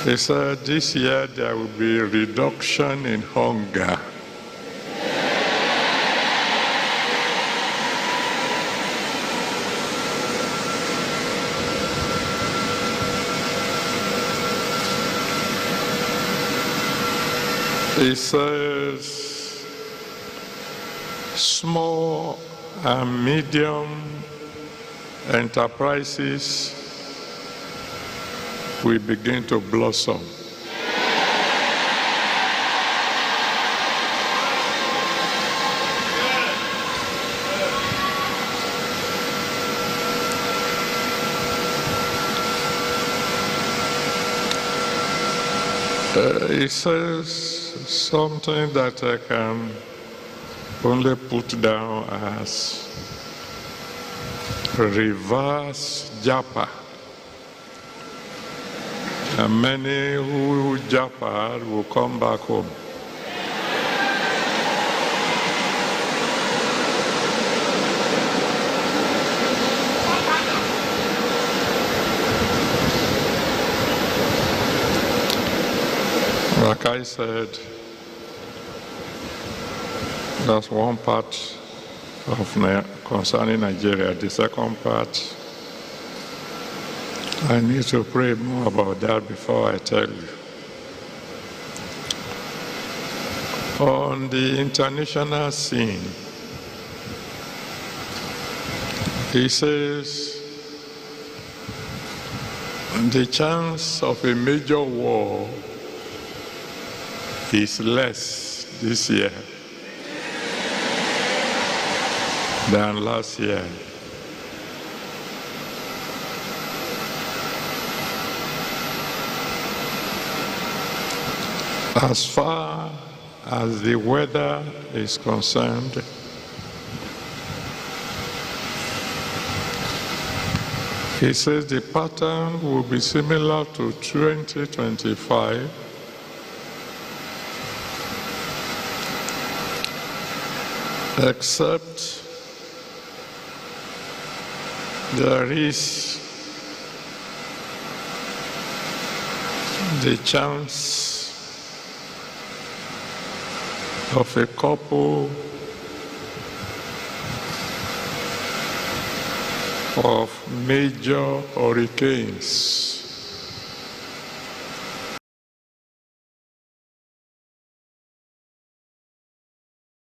He said this year there will be a reduction in hunger. He says small and medium enterprises will begin to blossom. He says something that I can only put down as reverse japa. And many who japa will come back home. Like I said, that's one part of concerning Nigeria. The second part, I need to pray more about that before I tell you. On the international scene, he says the chance of a major war is less this year than last year. As far as the weather is concerned, he says the pattern will be similar to 2025, except there is the chance of a couple of major hurricanes